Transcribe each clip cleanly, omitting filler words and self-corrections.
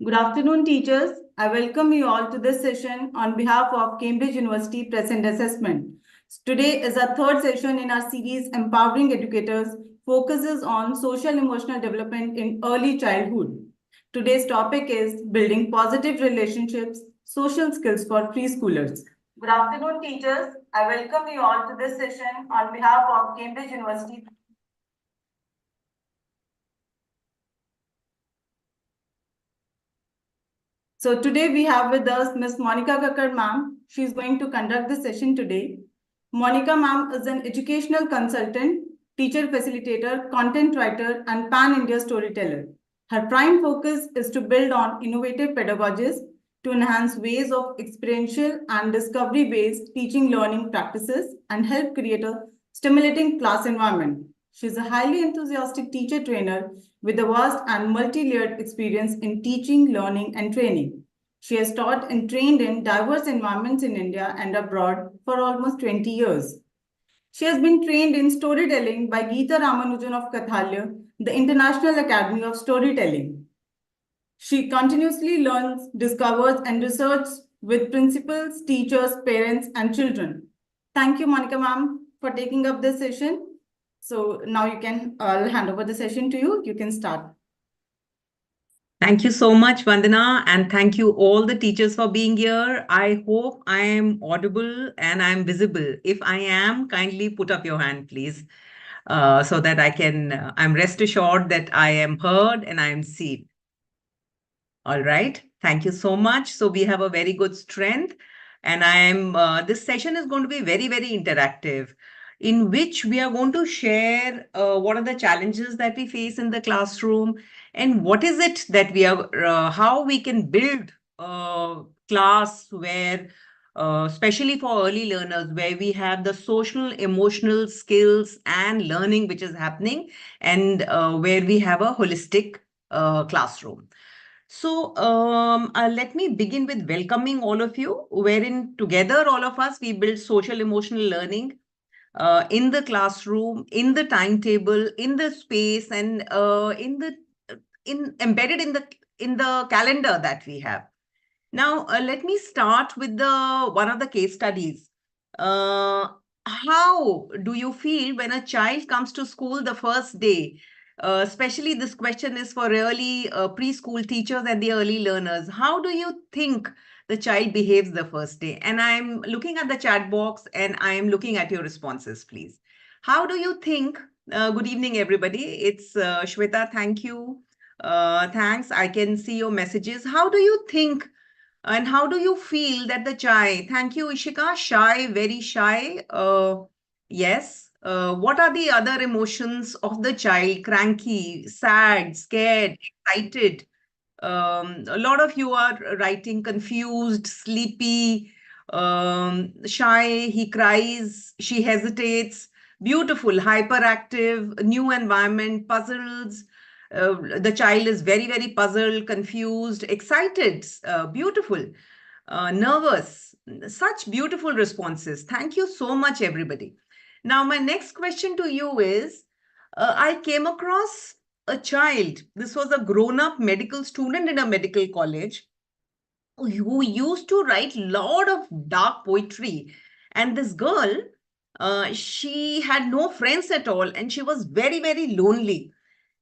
Good afternoon, teachers. I welcome you all to this session on behalf of Cambridge University Present Assessment. Today is our third session in our series Empowering Educators, focuses on social emotional development in early childhood. Today's topic is building positive relationships, social skills for preschoolers. Good afternoon, teachers. I welcome you all to this session on behalf of Cambridge University. So today we have with us Ms. Monica Kakkar ma'am. She is going to conduct the session today. Monica ma'am is an educational consultant, teacher facilitator, content writer, and pan-India storyteller. Her prime focus is to build on innovative pedagogies to enhance ways of experiential and discovery-based teaching learning practices and help create a stimulating class environment. She is a highly enthusiastic teacher trainer with a vast and multi-layered experience in teaching, learning, and training. She has taught and trained in diverse environments in India and abroad for almost 20 years. She has been trained in storytelling by Geeta Ramanujan of Kathalya, the International Academy of Storytelling. She continuously learns, discovers, and researches with principals, teachers, parents, and children. Thank you, Monica ma'am, for taking up this session. So now you can, I'll hand over the session to you. You can start. Thank you so much, Vandana, and thank you all the teachers for being here. I hope I am audible and I'm visible. If I am, kindly put up your hand, please, so that I'm rest assured that I am heard and I am seen. All right. Thank you so much. So we have a very good strength, and this session is going to be very, very interactive, in which we are going to share what are the challenges that we face in the classroom and what is it that how we can build a class where, especially for early learners, where we have the social, emotional skills and learning which is happening, and where we have a holistic classroom. So, let me begin with welcoming all of you, wherein together all of us we build social emotional learning in the classroom, in the timetable, in the space, and in embedded in the calendar that we have. Now, let me start with the one of the case studies. Uh, how do you feel when a child comes to school the first day? Especially this question is for really preschool teachers and the early learners. How do you think the child behaves the first day? And I'm looking at the chat box and I'm looking at your responses, please. How do you think? Good evening, everybody. It's Shweta. Thank you. Thanks. I can see your messages. How do you think? And how do you feel that the shy? Thank you, Ishika. Shy, very shy. Yes. What are the other emotions of the child? Cranky, sad, scared, excited. A lot of you are writing confused, sleepy, shy. He cries, she hesitates. Beautiful, hyperactive, new environment, puzzles. The child is very, very puzzled, confused, excited, beautiful, nervous. Such beautiful responses. Thank you so much, everybody. Now, my next question to you is I came across a child. This was a grown up medical student in a medical college who used to write a lot of dark poetry. And this girl, she had no friends at all and she was very, very lonely.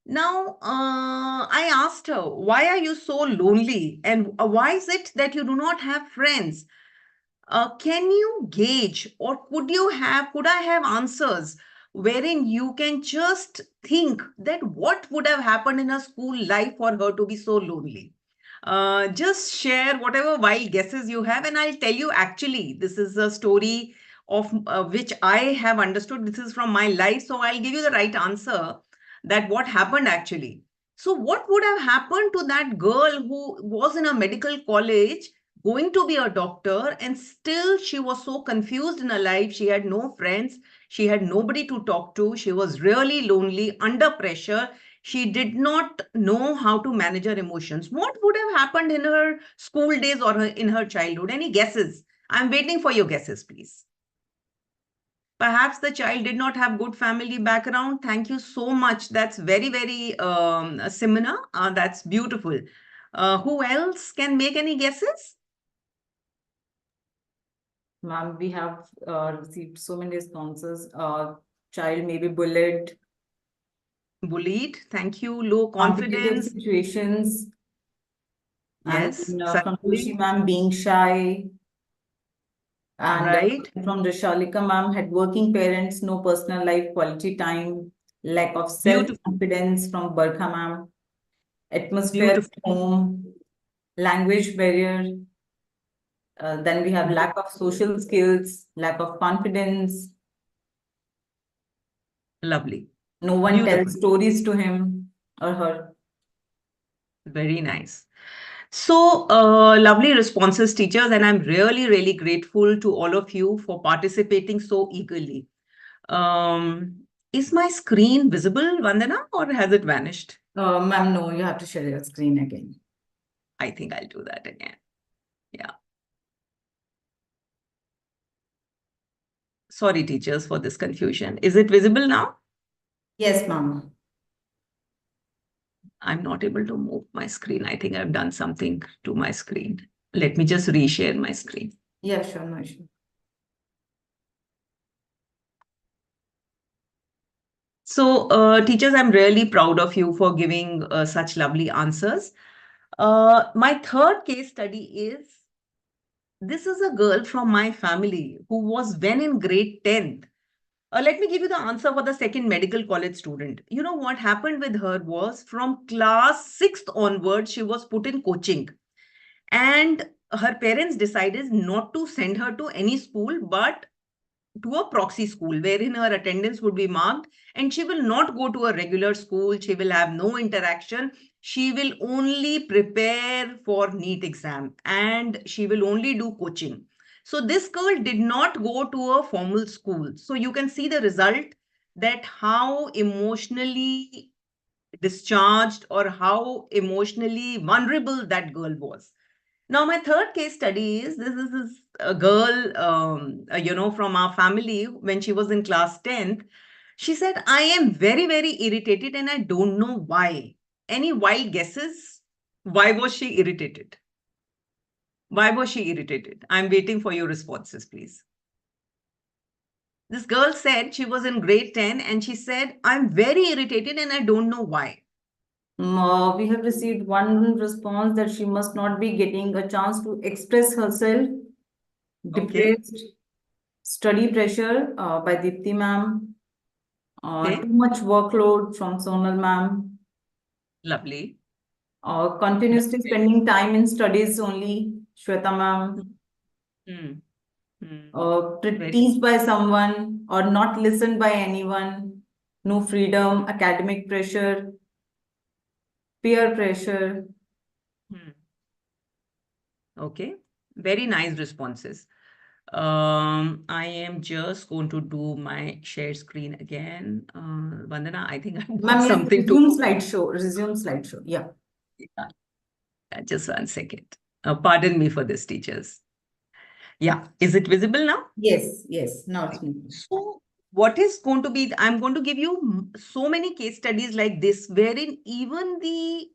Now, I asked her, why are you so lonely? And why is it that you do not have friends? Can you gauge, or could I have answers wherein you can just think that what would have happened in her school life for her to be so lonely? Just share whatever wild guesses you have, and I'll tell you actually, this is a story of which I have understood. This is from my life, so I'll give you the right answer that what happened actually. So, what would have happened to that girl who was in a medical college going to be a doctor, and still she was so confused in her life? She had no friends, she had nobody to talk to, she was really lonely, under pressure. She did not know how to manage her emotions. What would have happened in her school days or in her childhood? Any guesses? I'm waiting for your guesses, please. Perhaps the child did not have good family background. Thank you so much. That's very, very Simona. That's beautiful. Who else can make any guesses? Ma'am, we have received so many responses. Child may be bullied, Bullied, thank you. Low competitive confidence, situations, and yes, from certainly. Tushi ma'am being shy, and Right, from Rishalika ma'am had working parents, no personal life, quality time, lack of beautiful, self-confidence from Barkha ma'am, atmosphere beautiful, at home, language barrier. Then we have lack of social skills, lack of confidence. lovely, No one beautiful, tells stories to him or her. very nice. So, lovely responses, teachers, and I'm really, really grateful to all of you for participating so eagerly. Um, is my screen visible, Vandana, or has it vanished? Ma'am, no, you have to share your screen again. I think I'll do that again. Yeah. Sorry, teachers, for this confusion. Is it visible now? Yes, ma'am. I'm not able to move my screen. I think I've done something to my screen. Let me just reshare my screen. Yeah, sure, no issue. So, teachers, I'm really proud of you for giving such lovely answers. My third case study is this is a girl from my family who was when in grade 10th. Let me give you the answer for the second medical college student. You know what happened with her was from class 6th onwards, she was put in coaching. And her parents decided not to send her to any school, but to a proxy school wherein her attendance would be marked and she will not go to a regular school. She will have no interaction. She will only prepare for NEET exam and she will only do coaching. So this girl did not go to a formal school. So you can see the result, that how emotionally discharged or how emotionally vulnerable that girl was. Now, my third case study is this is a girl, from our family when she was in class 10th. She said, I am very, very irritated and I don't know why. Any wild guesses? Why was she irritated? Why was she irritated? I'm waiting for your responses, please. This girl said she was in grade 10 and she said, I'm very irritated and I don't know why. We have received one response that she must not be getting a chance to express herself, Okay. depressed, study pressure by Deepthi ma'am, Okay. too much workload from Sonal ma'am, Lovely. continuously spending time in studies only, Shweta ma'am, Hmm. Hmm. Very. teased by someone or not listened by anyone, no freedom, academic pressure, peer pressure. Hmm. Okay. Very nice responses. I am just going to do my share screen again. Vandana, I think I've got Ma'am, yes, something to. resume slideshow, resume slideshow. Yeah. Yeah, just 1 second. Pardon me for this, teachers. Yeah, is it visible now? Yes, yes. Now it's moving. So, what is going to be, I'm going to give you so many case studies like this, wherein even the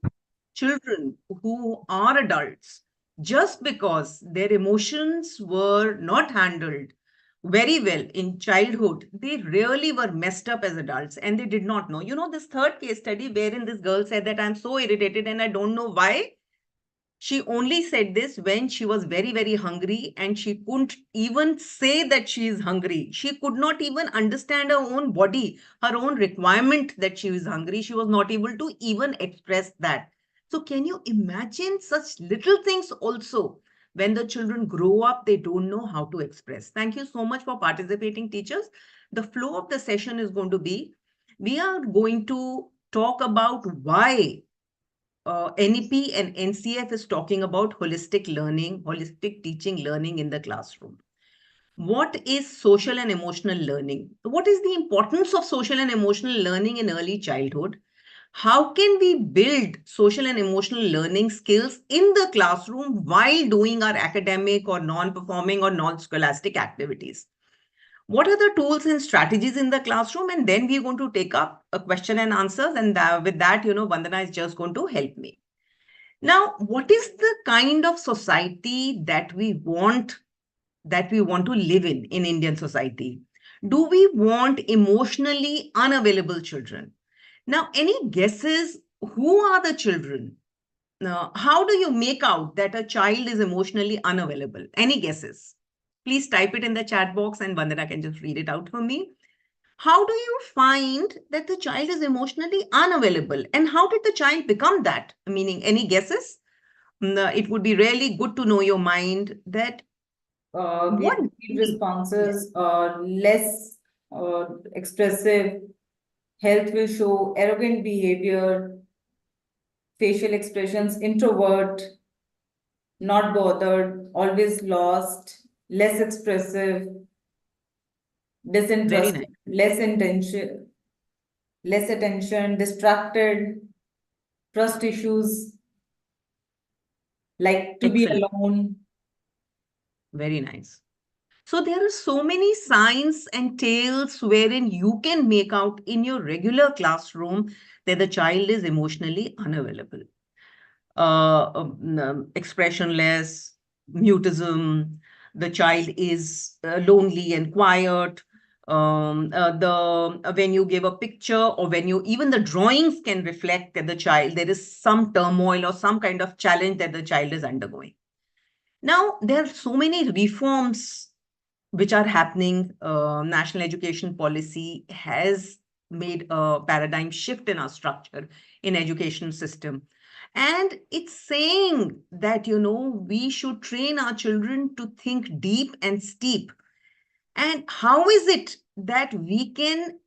children who are adults, just because their emotions were not handled very well in childhood, they really were messed up as adults and they did not know. You know, this third case study wherein this girl said that I'm so irritated and I don't know why. She only said this when she was very, very hungry and she couldn't even say that she is hungry. She could not even understand her own body, her own requirement that she is hungry. She was not able to even express that. So, can you imagine such little things also? When the children grow up, they don't know how to express. Thank you so much for participating, teachers. The flow of the session is going to be we are going to talk about why NEP and NCF is talking about holistic learning, holistic teaching learning in the classroom. What is social and emotional learning? What is the importance of social and emotional learning in early childhood? How can we build social and emotional learning skills in the classroom while doing our academic or non-performing or non-scholastic activities? What are the tools and strategies in the classroom? And then we're going to take up a question and answers. And with that, Vandana is just going to help me. Now, what is the kind of society that we want to live in Indian society? Do we want emotionally unavailable children? Now, any guesses who are the children? Now, how do you make out that a child is emotionally unavailable? Any guesses? Please type it in the chat box and Vandana can just read it out for me. How do you find that the child is emotionally unavailable? And how did the child become that? Meaning, any guesses? It would be really good to know your mind that Give what really. responses, less expressive, health will show arrogant behavior, facial expressions, introvert, not bothered, always lost, less expressive, Very nice. disinterested, less attention, distracted, trust issues, like to be Excellent. alone. Very nice. So there are so many signs and tales wherein you can make out in your regular classroom that the child is emotionally unavailable. Expressionless, mutism, the child is lonely and quiet. When you give a picture or when you even the drawings can reflect that the child there is some turmoil or some kind of challenge that the child is undergoing. Now there are so many reforms which are happening. National education policy has made a paradigm shift in our structure in education system. And it's saying that, we should train our children to think deep and steep. And how is it that we can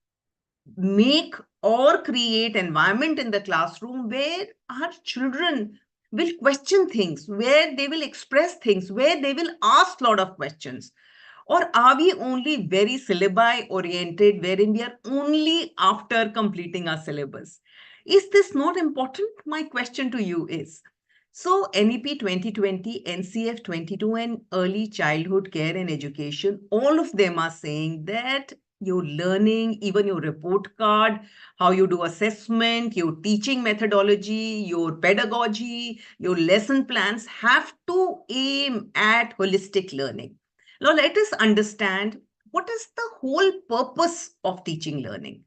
make or create environment in the classroom where our children will question things, where they will express things, where they will ask a lot of questions? Or are we only very syllabi oriented, wherein we are only after completing our syllabus? Is this not important? My question to you is. So, NEP 2020, NCF 22, and early childhood care and education, all of them are saying that your learning, even your report card, how you do assessment, your teaching methodology, your pedagogy, your lesson plans have to aim at holistic learning. Now, let us understand what is the whole purpose of teaching learning.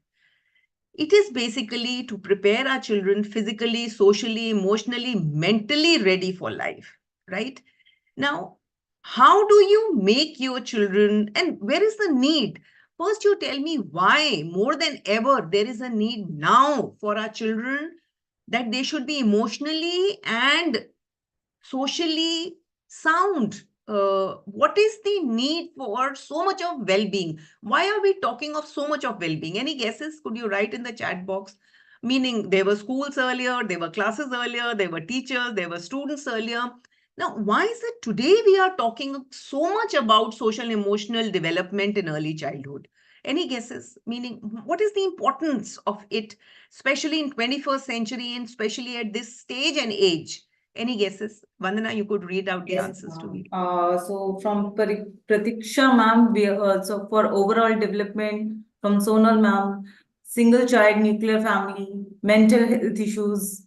It is basically to prepare our children physically, socially, emotionally, mentally ready for life, right? Now, how do you make your children, and where is the need? First, you tell me why, more than ever, there is a need now for our children that they should be emotionally and socially sound. What is the need for so much of well-being? Why are we talking of so much of well-being? Any guesses? Could you write in the chat box? Meaning there were schools earlier, there were classes earlier, there were teachers, there were students earlier. Now, why is it today we are talking so much about social emotional development in early childhood? Any guesses? Meaning, what is the importance of it, especially in 21st century and especially at this stage and age? Any guesses? Vandana, you could read out the Yes, answers to ma'am. me. So from Pratiksha ma'am, we also for overall development from Sonal ma'am, single child nuclear family, mental health issues,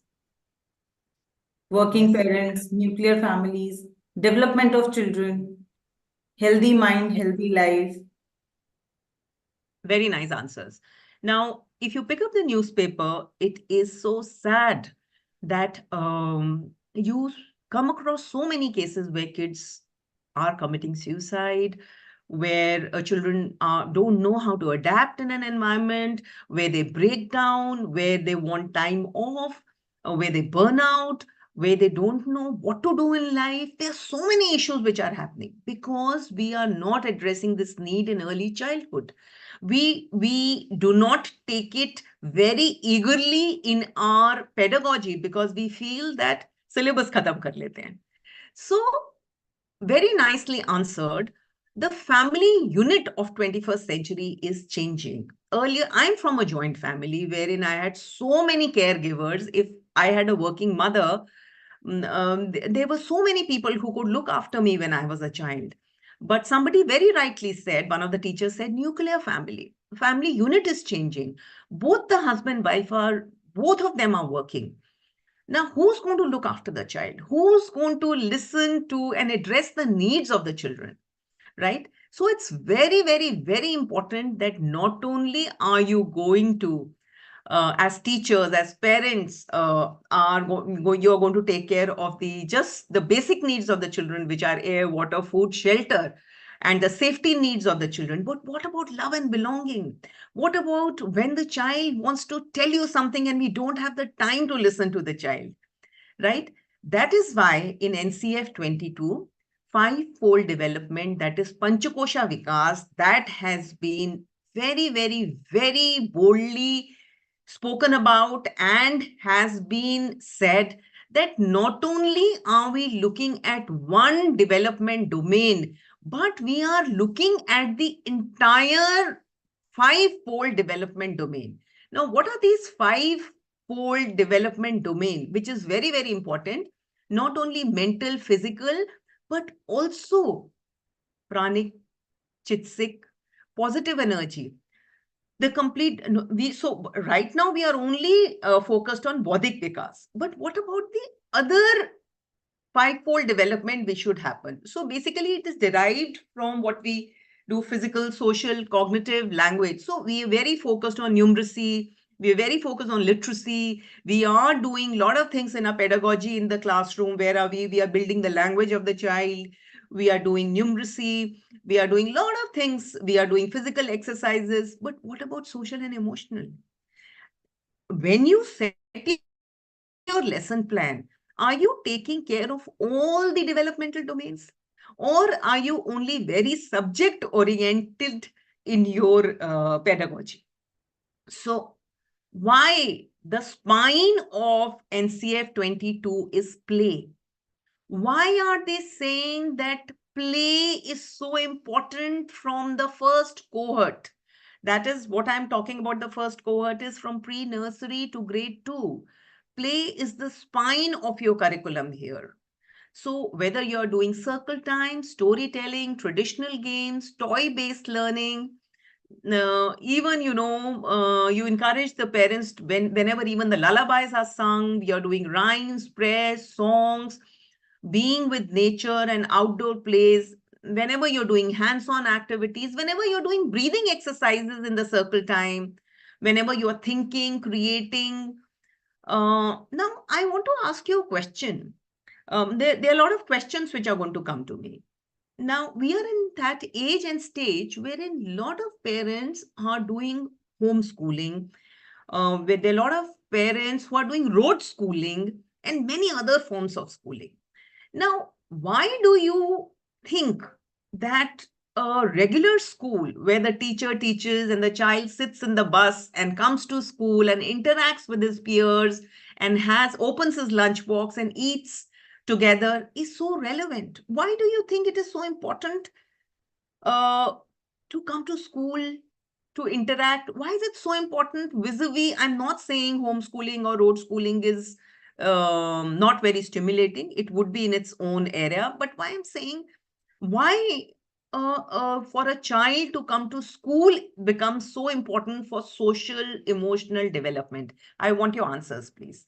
working Yes. parents, nuclear families, development of children, healthy mind, healthy life. Very nice answers. Now, if you pick up the newspaper, it is so sad that you come across so many cases where kids are committing suicide, where children don't know how to adapt in an environment, where they break down, where they want time off, where they burn out, where they don't know what to do in life. There are so many issues which are happening because we are not addressing this need in early childhood. We do not take it very eagerly in our pedagogy because we feel that syllabus khatam kar lete hain. So very nicely answered. The family unit of 21st century is changing. Earlier, I'm from a joint family wherein I had so many caregivers. If I had a working mother, there were so many people who could look after me when I was a child. But somebody very rightly said, one of the teachers said, nuclear family. Family unit is changing. Both the husband, wife both of them are working. Now, who's going to look after the child? Who's going to listen to and address the needs of the children? Right? So it's very, very, very important that not only are you going to as teachers, as parents, you're going to take care of the just the basic needs of the children, which are air, water, food, shelter, and the safety needs of the children. But what about love and belonging? What about when the child wants to tell you something and we don't have the time to listen to the child? Right? That is why in NCF 22, five-fold development, that is Panchakosha Vikas, that has been very, very, very boldly spoken about and has been said that not only are we looking at one development domain, but we are looking at the entire five-fold development domain. Now, what are these five-fold development domain, which is very, very important, not only mental, physical, but also pranic, chitsik, positive energy, the complete we so right now we are only focused on bodhic vikas, but what about the other five-fold development which should happen? So basically it is derived from what we do: physical, social, cognitive, language. So we are very focused on numeracy, we are very focused on literacy. We are doing a lot of things in our pedagogy in the classroom. Where are we are building the language of the child, we are doing numeracy, we are doing a lot of things, we are doing physical exercises. But what about social and emotional? When you set your lesson plan, are you taking care of all the developmental domains? Or are you only very subject oriented in your pedagogy? So, why the spine of NCF 22 is play? Why are they saying that play is so important from the first cohort? That is what I'm talking about. The first cohort is from pre-nursery to grade 2. Play is the spine of your curriculum here. So whether you're doing circle time, storytelling, traditional games, toy-based learning, even you encourage the parents whenever even the lullabies are sung, you're doing rhymes, prayers, songs, being with nature and outdoor plays, whenever you're doing hands-on activities, whenever you're doing breathing exercises in the circle time, whenever you're thinking, creating. Now I want to ask you a question. There are a lot of questions which are going to come to me. Now, we are in that age and stage wherein a lot of parents are doing homeschooling, where there are a lot of parents who are doing road schooling and many other forms of schooling. Now, why do you think that a regular school where the teacher teaches and the child sits in the bus and comes to school and interacts with his peers and has opens his lunchbox and eats together is so relevant? Why do you think it is so important uh, to come to school, to interact? Why is it so important vis-a-vis? I'm not saying homeschooling or road schooling is not very stimulating. It would be in its own area. But why I'm saying, why for a child to come to school becomes so important for social, emotional development? I want your answers, please.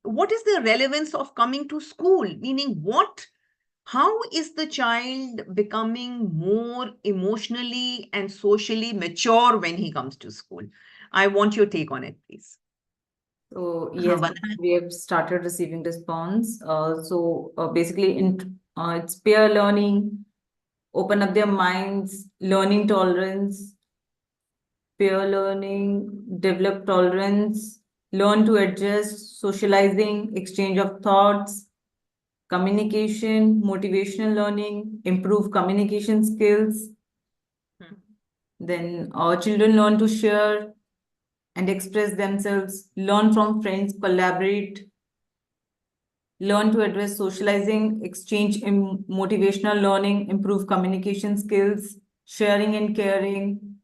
What is the relevance of coming to school? Meaning, how is the child becoming more emotionally and socially mature when he comes to school? I want your take on it, please. So yes, we have started receiving response. Basically, it's peer learning, open up their minds, learning tolerance, peer learning, develop tolerance, learn to adjust, socializing, exchange of thoughts, communication, motivational learning, improve communication skills. Then our children learn to share and express themselves, learn from friends, collaborate, learn to address socializing, exchange in motivational learning, improve communication skills, sharing and caring,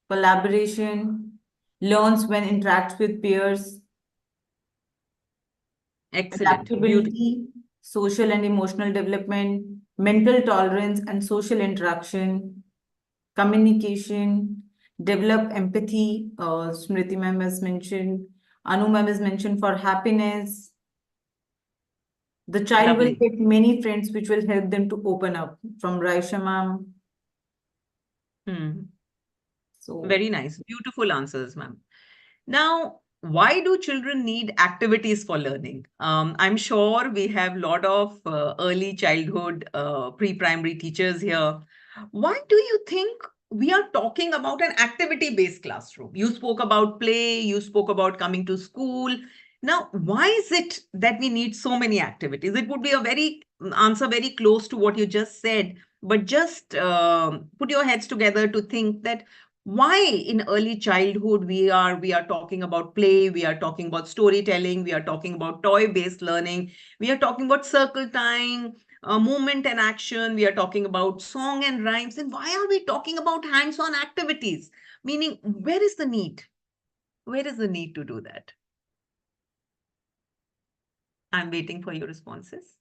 collaboration, learns when interacts with peers, Excellent. Beautiful. adaptability, social and emotional development, mental tolerance and social interaction, communication, develop empathy. Smriti ma'am has mentioned, Anu ma'am has mentioned for happiness, The child will Lovely. get many friends which will help them to open up from Raisha ma'am. Hmm. So Very nice. Beautiful answers, ma'am. Now, why do children need activities for learning? I'm sure we have a lot of early childhood, pre-primary teachers here. Why do you think we are talking about an activity-based classroom? You spoke about play, you spoke about coming to school. Now, why is it that we need so many activities? It would be a very answer very close to what you just said, but just put your heads together to think that why in early childhood we are talking about play, we are talking about storytelling, we are talking about toy based learning, we are talking about circle time, movement and action, we are talking about song and rhymes, and why are we talking about hands on activities? Meaning, where is the need to do that? I'm waiting for your responses.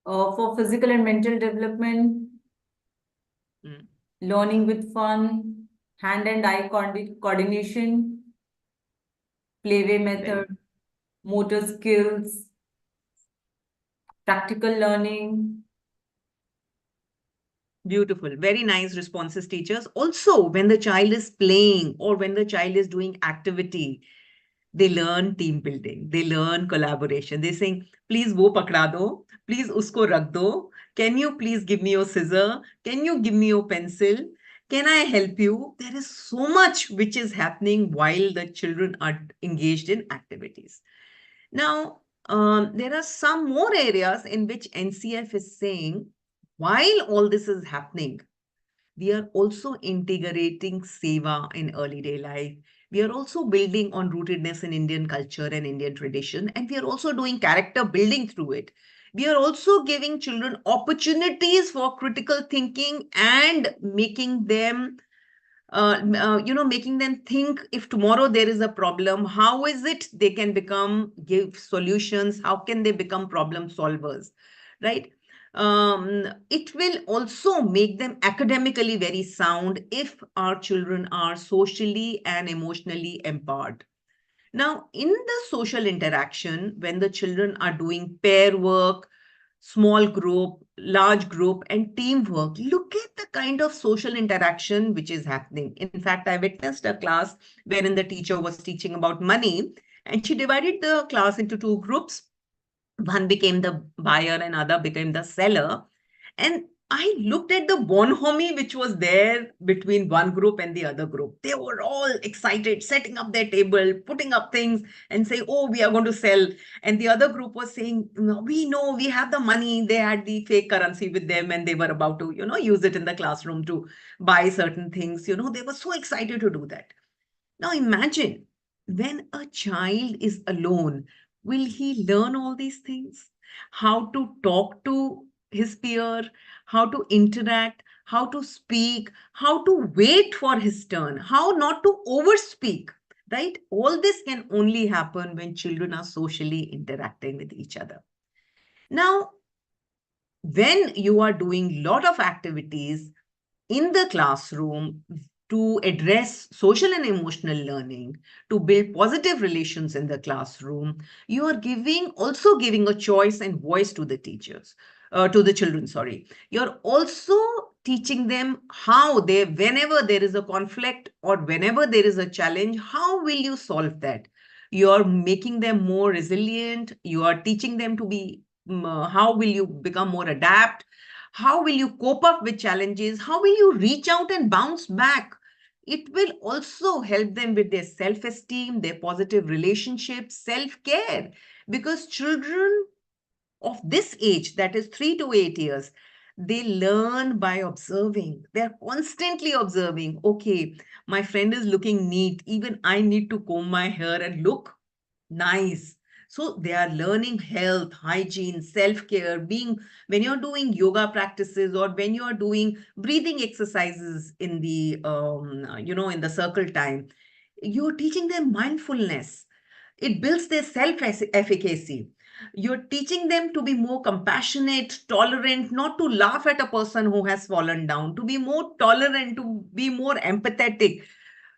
for physical and mental development, Mm. learning with fun, hand and eye coordination, playway Very method, motor skills, practical learning. beautiful. Very nice responses, teachers. Also, when the child is playing or when the child is doing activity, they learn team building, they learn collaboration. They're saying, please wo pakda do, please usko rakh do, can you please give me your scissor, can you give me your pencil, can I help you? There is so much which is happening while the children are engaged in activities. Now, there are some more areas in which NCF is saying, while all this is happening, we are also integrating seva in early day life. We are also building on rootedness in Indian culture and Indian tradition, and we are also doing character building through it. We are also giving children opportunities for critical thinking and making them making them think if tomorrow there is a problem, how is it they can give solutions? How can they become problem solvers? Right? It will also make them academically very sound if our children are socially and emotionally empowered. Now, in the social interaction, when the children are doing pair work, small group, large group, and teamwork, look at the kind of social interaction which is happening. In fact, I witnessed a class wherein the teacher was teaching about money, and she divided the class into two groups. One became the buyer and other became the seller. And I looked at the bonhomie which was there between one group and the other group. They were all excited, setting up their table, putting up things and say, oh, we are going to sell. And the other group was saying, no, we know we have the money. They had the fake currency with them and they were about to, use it in the classroom to buy certain things. They were so excited to do that. Now imagine when a child is alone, will he learn all these things? How to talk to his peer, how to interact, how to speak, how to wait for his turn, how not to overspeak, right? All this can only happen when children are socially interacting with each other. Now, when you are doing lot of activities in the classroom to address social and emotional learning, to build positive relations in the classroom, you are also giving a choice and voice to the teachers, to the children, sorry. You're also teaching them how whenever there is a conflict or whenever there is a challenge, how will you solve that? You're making them more resilient. You are teaching them to be, how will you become more adapt? How will you cope up with challenges? How will you reach out and bounce back? It will also help them with their self esteem, their positive relationships, self care. Because children of this age, that is 3 to 8 years, they learn by observing. They're constantly observing. Okay, my friend is looking neat. Even I need to comb my hair and look nice. So they are learning health, hygiene, self-care, when you're doing yoga practices or when you're doing breathing exercises in in the circle time, you're teaching them mindfulness. It builds their self-efficacy. You're teaching them to be more compassionate, tolerant, not to laugh at a person who has fallen down, to be more tolerant, to be more empathetic,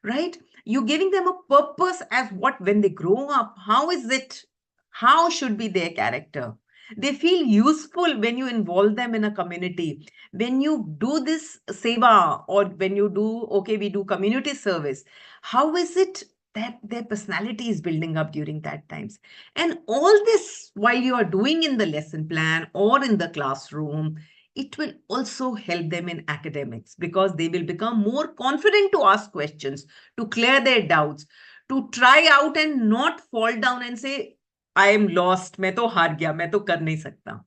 right? You're giving them a purpose as what when they grow up, how should be their character? They feel useful when you involve them in a community. When you do this seva, or when you do, okay, we do community service, how is it that their personality is building up during that times? And all this while you are doing in the lesson plan or in the classroom, it will also help them in academics, because they will become more confident to ask questions, to clear their doubts, to try out and not fall down and say, I am lost, मैं तो हार गया, मैं तो कर नहीं सकता.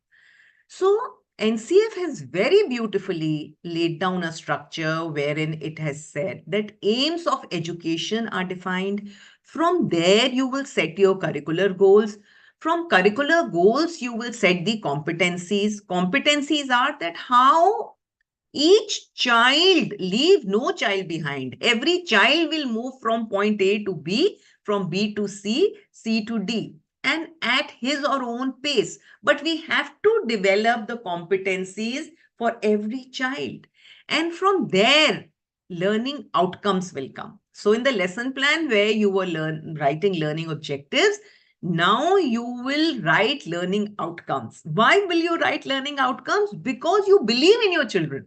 So NCF has very beautifully laid down a structure wherein it has said that aims of education are defined. From there, you will set your curricular goals. From curricular goals, you will set the competencies. Competencies are that how each child, leave no child behind. Every child will move from point A to B, from B to C, C to D, and at his or own pace. But we have to develop the competencies for every child. And from there, learning outcomes will come. So in the lesson plan where you were writing learning objectives, now you will write learning outcomes. Why will you write learning outcomes? Because you believe in your children,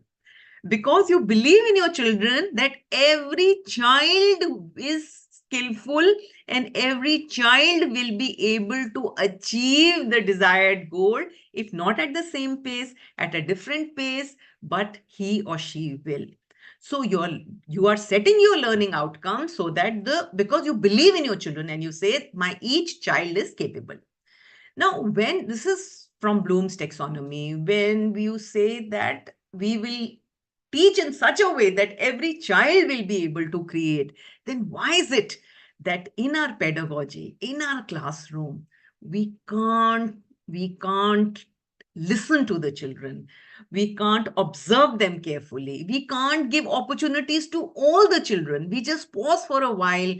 because you believe in your children that every child is skillful and every child will be able to achieve the desired goal, if not at the same pace, at a different pace, but he or she will. So you are setting your learning outcomes so that because you believe in your children and you say my each child is capable. Now, when this is from Bloom's taxonomy, when you say that we will teach in such a way that every child will be able to create, then why is it that in our pedagogy, in our classroom, we can't listen to the children, we can't observe them carefully, we can't give opportunities to all the children, we just pause for a while.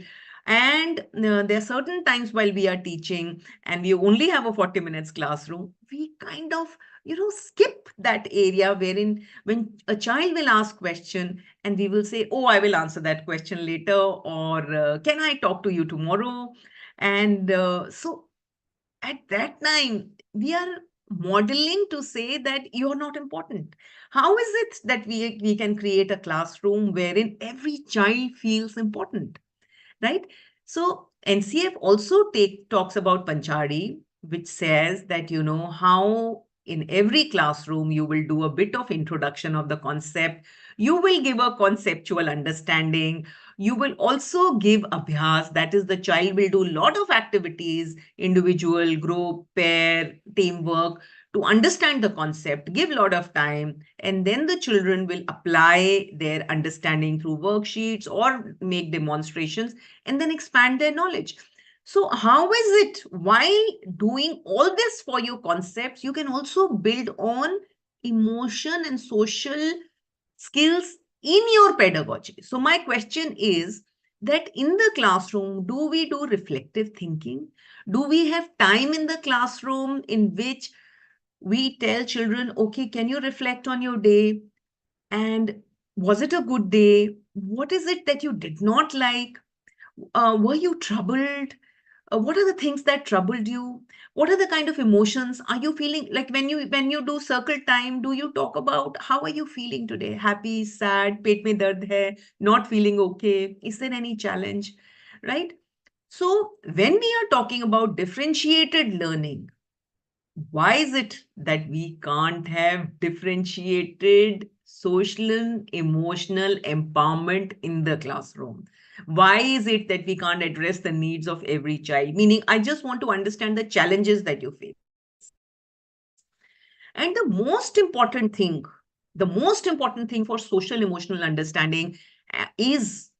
And there are certain times while we are teaching and we only have a 40 minutes classroom, we kind of skip that area wherein when a child will ask question and we will say, oh, I will answer that question later, or can I talk to you tomorrow? And so at that time we are modeling to say that you're not important. How is it that we can create a classroom wherein every child feels important, right? So NCF also talks about Panchari, which says that, how in every classroom you will do a bit of introduction of the concept. You will give a conceptual understanding. You will also give abhyas, that is, the child will do a lot of activities, individual, group, pair, teamwork, to understand the concept, give a lot of time, and then the children will apply their understanding through worksheets or make demonstrations and then expand their knowledge. So, how is it while doing all this for your concepts, you can also build on emotion and social skills in your pedagogy? So, my question is that in the classroom, do we do reflective thinking? Do we have time in the classroom in which we tell children, okay, can you reflect on your day? And was it a good day? What is it that you did not like? Were you troubled? What are the things that troubled you? What are the kind of emotions are you feeling? Like when you do circle time, do you talk about how are you feeling today? Happy, sad, पेट में दर्द है, not feeling okay? Is there any challenge? Right? So when we are talking about differentiated learning, why is it that we can't have differentiated social and emotional empowerment in the classroom? Why is it that we can't address the needs of every child? Meaning, I just want to understand the challenges that you face. And the most important thing for social emotional understanding is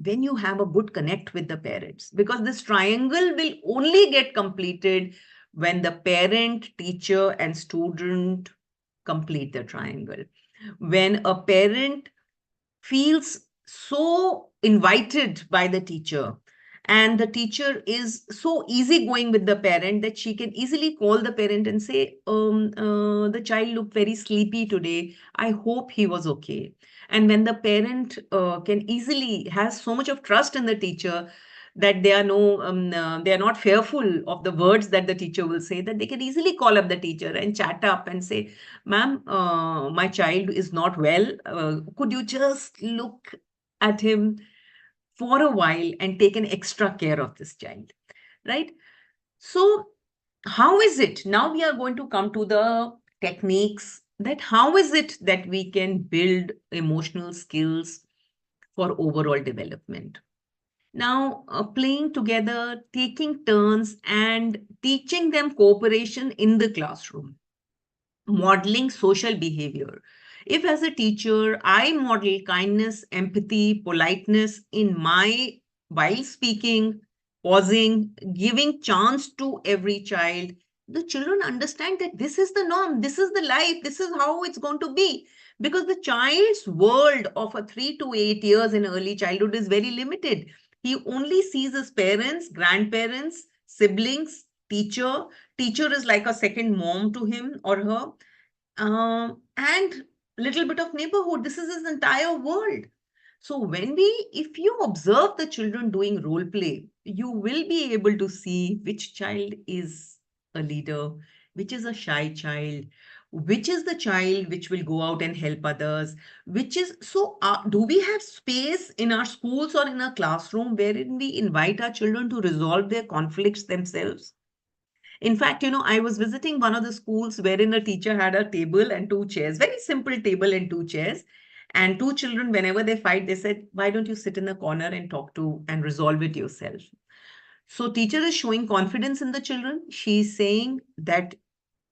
when you have a good connect with the parents, because this triangle will only get completed when the parent, teacher, and student complete the triangle. When a parent feels so invited by the teacher and the teacher is so easygoing with the parent that she can easily call the parent and say, the child looked very sleepy today, I hope he was okay. And when the parent can easily has so much of trust in the teacher, that they are not fearful of the words that the teacher will say, that they can easily call up the teacher and chat up and say, ma'am, my child is not well. Could you just look at him for a while and take an extra care of this child, right? So how is it? Now we are going to come to the techniques, that how is it that we can build emotional skills for overall development. Now, playing together, taking turns, and teaching them cooperation in the classroom, modeling social behavior. If, as a teacher, I model kindness, empathy, politeness in my while speaking, pausing, giving chance to every child, the children understand that this is the norm, this is the life, this is how it's going to be. Because the child's world of a 3 to 8 years in early childhood is very limited. He only sees his parents, grandparents, siblings, teacher. Teacher is like a second mom to him or her, and little bit of neighborhood. This is his entire world. So if you observe the children doing role play, you will be able to see which child is a leader, which is a shy child, which is the child which will go out and help others, which is so. Do we have space in our schools or in our classroom wherein we invite our children to resolve their conflicts themselves? In fact, I was visiting one of the schools wherein a teacher had a table and two chairs, very simple table and two chairs. And two children, whenever they fight, they said, why don't you sit in the corner and talk to and resolve it yourself? So teacher is showing confidence in the children. She's saying that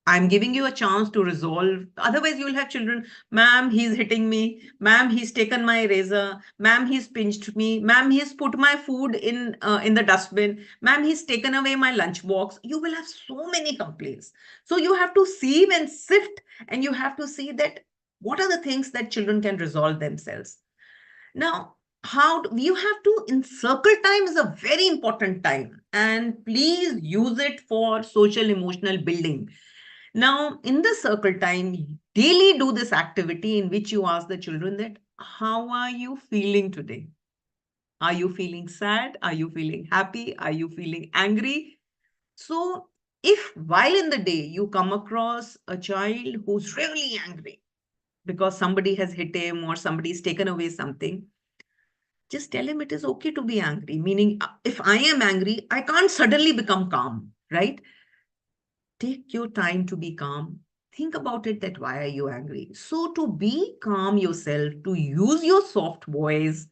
I'm giving you a chance to resolve. Otherwise, you will have children, ma'am, he's hitting me. Ma'am, he's taken my eraser. Ma'am, he's pinched me. Ma'am, he's put my food in the dustbin. Ma'am, he's taken away my lunchbox. You will have so many complaints. So you have to sieve and sift, and you have to see that what are the things that children can resolve themselves. Now, you have to, in circle time is a very important time, and please use it for social emotional building. Now, in the circle time, daily do this activity in which you ask the children that, how are you feeling today? Are you feeling sad? Are you feeling happy? Are you feeling angry? So, if while in the day you come across a child who's really angry because somebody has hit him or somebody's taken away something, just tell him it is okay to be angry. Meaning, if I am angry, I can't suddenly become calm, right? Take your time to be calm. Think about it, that why are you angry? So to be calm yourself, to use your soft voice,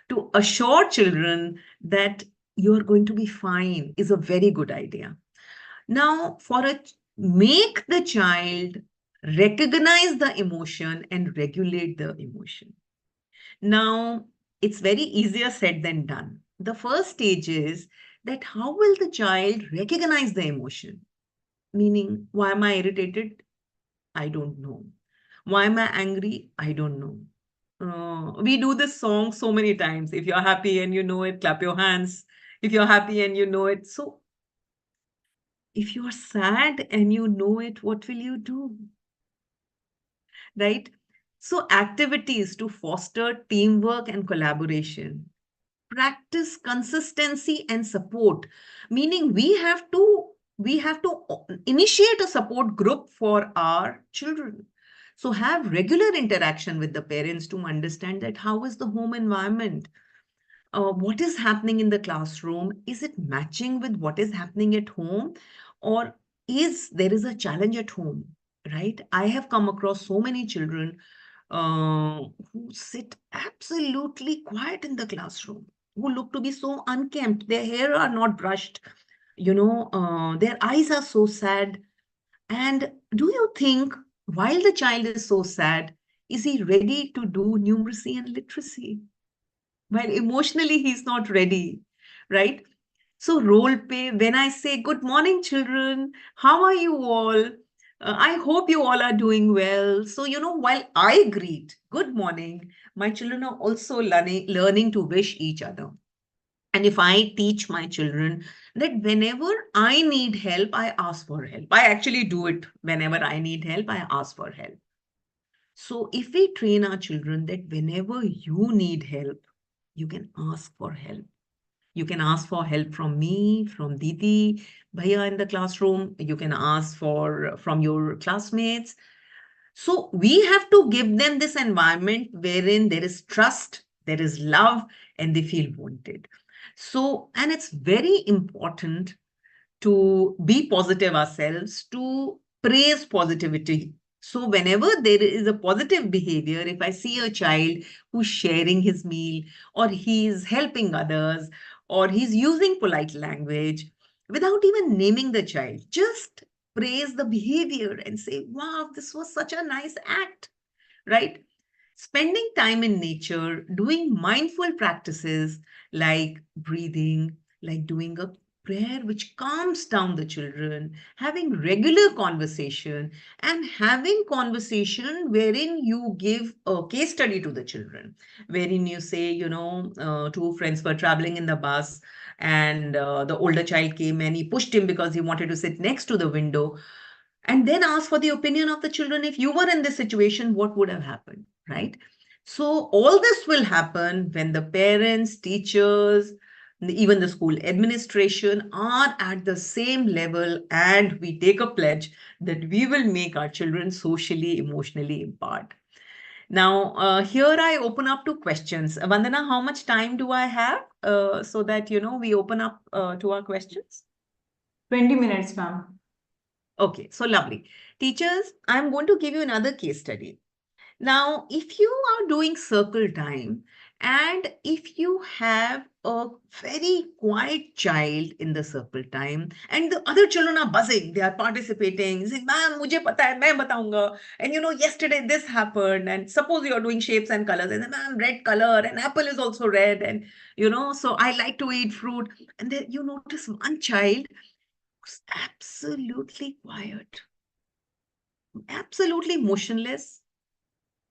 to assure children that you're going to be fine is a very good idea. Now, make the child recognize the emotion and regulate the emotion. Now, it's very easier said than done. The first stage is that how will the child recognize the emotion? Meaning, why am I irritated? I don't know. Why am I angry? I don't know. We do this song so many times. If you're happy and you know it, clap your hands. If you're happy and you know it. So, if you're sad and you know it, what will you do? Right? So, activities to foster teamwork and collaboration. Practice consistency and support, meaning we have to initiate a support group for our children. So have regular interaction with the parents to understand that how is the home environment, what is happening in the classroom, is it matching with what is happening at home, or is there is a challenge at home, right? I have come across so many children who sit absolutely quiet in the classroom, who look to be so unkempt. Their hair are not brushed, their eyes are so sad. And do you think while the child is so sad, is he ready to do numeracy and literacy? While emotionally he's not ready, right? So role play, when I say, good morning, children, how are you all? I hope you all are doing well. So, while I greet, good morning, my children are also learning to wish each other. And if I teach my children that whenever I need help, I ask for help. I actually do it whenever I need help, I ask for help. So if we train our children that whenever you need help, you can ask for help. You can ask for help from me, from Didi, Bhaiya in the classroom. You can ask for from your classmates. So we have to give them this environment wherein there is trust, there is love, and they feel wanted. So, and it's very important to be positive ourselves, to praise positivity. So, whenever there is a positive behavior, if I see a child who's sharing his meal, or he's helping others, or he's using polite language without even naming the child, just praise the behavior and say, wow, this was such a nice act, right? Spending time in nature, doing mindful practices like breathing, like doing a prayer which calms down the children, having regular conversation, and having conversation wherein you give a case study to the children, wherein you say, two friends were traveling in the bus, and the older child came and he pushed him because he wanted to sit next to the window, and then ask for the opinion of the children. If you were in this situation, what would have happened, right? So all this will happen when the parents, teachers, even the school administration are at the same level, and we take a pledge that we will make our children socially, emotionally empowered. Now, here I open up to questions. Vandana, how much time do I have so that, we open up to our questions? 20 minutes, ma'am. Okay, so lovely. Teachers, I'm going to give you another case study. Now, if you are doing circle time and if you have a very quiet child in the circle time and the other children are buzzing, they are participating, saying, ma'am, mujhe pata hai, main bataunga. And yesterday this happened. And suppose you are doing shapes and colors, and then, ma'am, red color, and apple is also red. And, so I like to eat fruit. And then you notice one child who's absolutely quiet, absolutely motionless,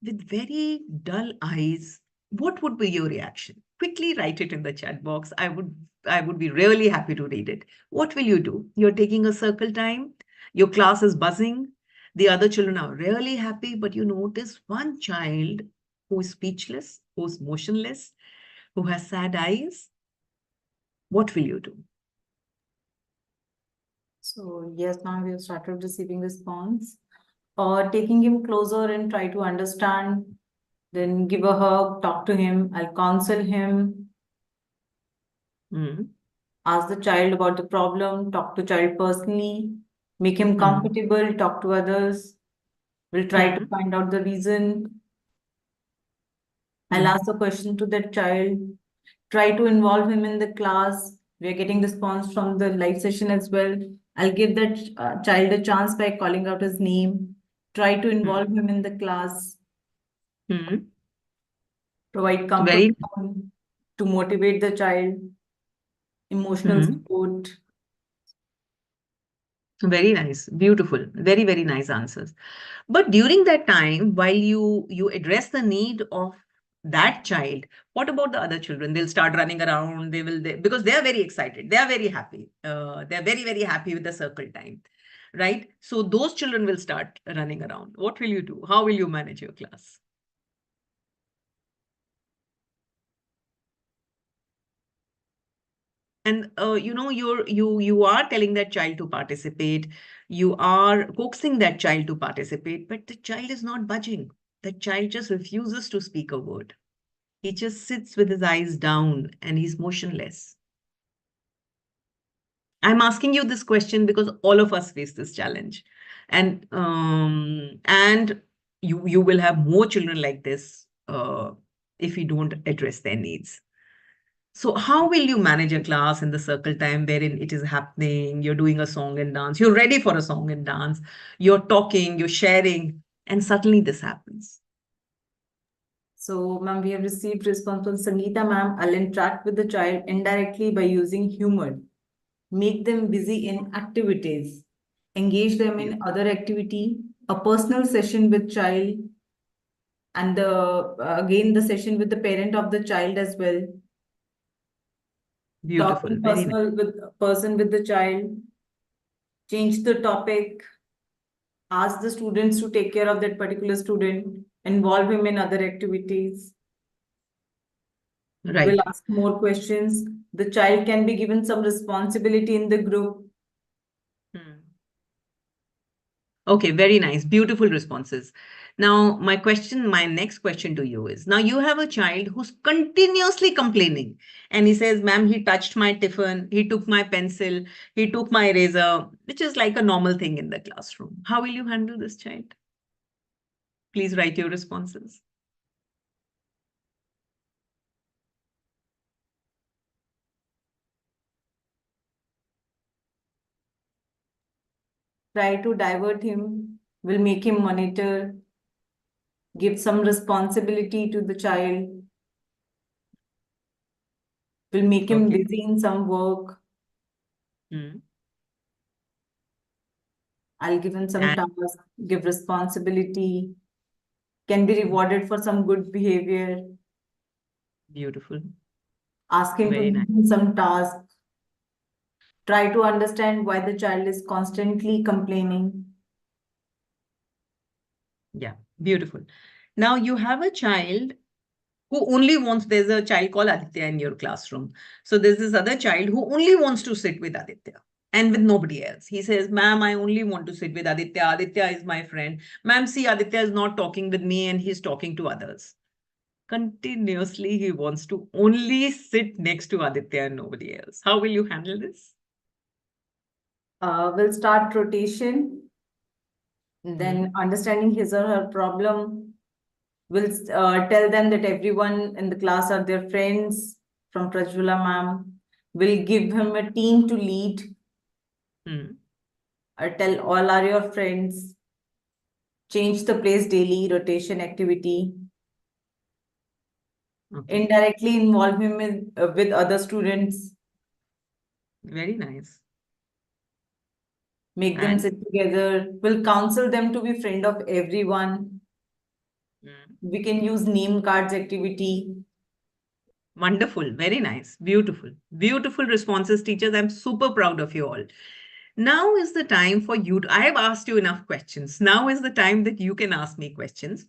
with very dull eyes. What would be your reaction? Quickly write it in the chat box. I would be really happy to read it. What will you do? You're taking a circle time, your class is buzzing, the other children are really happy, but you notice one child who is speechless, who's motionless, who has sad eyes. What will you do? So yes, ma'am, we have started receiving response. Or taking him closer and try to understand, then give a hug, talk to him, I'll counsel him, Mm, ask the child about the problem, talk to child personally, make him mm, comfortable, talk to others. We'll try to mm, find out the reason. I'll mm, ask a question to that child, try to involve him in the class. We're getting response from the live session as well. I'll give that child a chance by calling out his name, try to involve mm, him in the class, mm. provide comfort Very, to motivate the child, emotional mm. support. Very nice, beautiful, very, very nice answers. But during that time, while you address the need of that child, what about the other children? They'll start running around. Because they are very excited. They are very happy. They're very, very happy with the circle time, right? So those children will start running around. What will you do? How will you manage your class? And you are telling that child to participate. You are coaxing that child to participate, but the child is not budging. The child just refuses to speak a word. He just sits with his eyes down and he's motionless. I'm asking you this question because all of us face this challenge, and you will have more children like this if you don't address their needs. So how will you manage a class in the circle time wherein it is happening? You're doing a song and dance. You're ready for a song and dance. You're talking. You're sharing, and suddenly this happens. So, ma'am, we have received response from Sangeeta, ma'am. I'll interact with the child indirectly by using humor. Make them busy in activities. Engage them in other activity. A personal session with child, and again the session with the parent of the child as well. Beautiful. Talking Very nice. personal with person with the child. Change the topic. Ask the students to take care of that particular student. Involve him in other activities. We'll Right. ask more questions. The child can be given some responsibility in the group. Hmm. Okay, very nice. Beautiful responses. Now, my next question to you is, now you have a child who's continuously complaining and he says, ma'am, he touched my tiffin, he took my pencil, he took my eraser, which is like a normal thing in the classroom. How will you handle this child? Please write your responses. Try to divert him. We'll make him monitor. Give some responsibility to the child. We'll make him Okay. busy in some work. Hmm. I'll give him some And task, give responsibility, can be rewarded for some good behavior. beautiful. Ask him to Very nice. do some task. Try to understand why the child is constantly complaining. Yeah, beautiful. Now you have a child who only wants, there's a child called Aditya in your classroom. So there's this other child who only wants to sit with Aditya and with nobody else. He says, ma'am, I only want to sit with Aditya. Aditya is my friend. Ma'am, see, Aditya is not talking with me and he's talking to others. Continuously, he wants to only sit next to Aditya and nobody else. How will you handle this? We'll start rotation, Hmm. then understanding his or her problem. We'll tell them that everyone in the class are their friends from Prajwala ma'am. We'll give him a team to lead. Hmm. Tell all are your friends. Change the place daily, rotation activity. Okay. Indirectly involve him with other students. Very nice. Make them And sit together. We'll counsel them to be friend of everyone. hmm. We can use name cards activity. Wonderful. Very nice. Beautiful. Beautiful responses, teachers. I'm super proud of you all. Now is the time for you. I have asked you enough questions. Now is the time that you can ask me questions.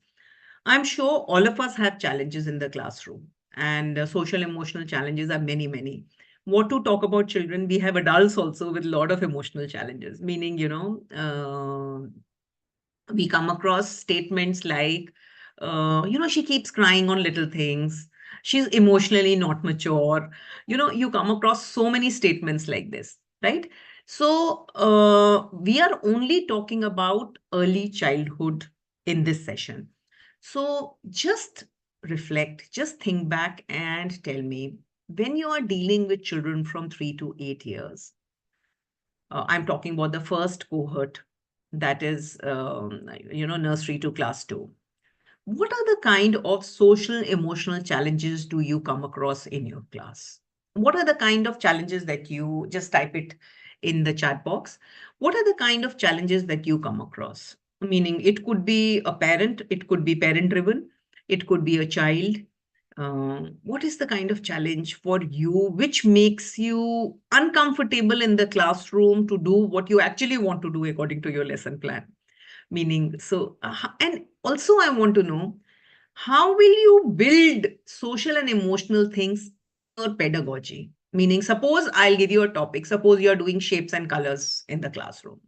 I'm sure all of us have challenges in the classroom, and social emotional challenges are many, many. What to talk about children? We have adults also with a lot of emotional challenges, meaning, we come across statements like, she keeps crying on little things. She's emotionally not mature. You come across so many statements like this, right? So, we are only talking about early childhood in this session. So, just reflect, just think back and tell me, when you are dealing with children from 3 to 8 years, I'm talking about the first cohort, that is, nursery to class two. What are the kind of social emotional challenges do you come across in your class? What are the kind of challenges that you just type it in the chat box? What are the kind of challenges that you come across? Meaning, it could be a parent, it could be parent driven, it could be a child. What is the kind of challenge for you which makes you uncomfortable in the classroom to do what you actually want to do according to your lesson plan? Meaning, so, and also I want to know, how will you build social and emotional things in your pedagogy? Meaning, suppose I'll give you a topic, suppose you're doing shapes and colors in the classroom.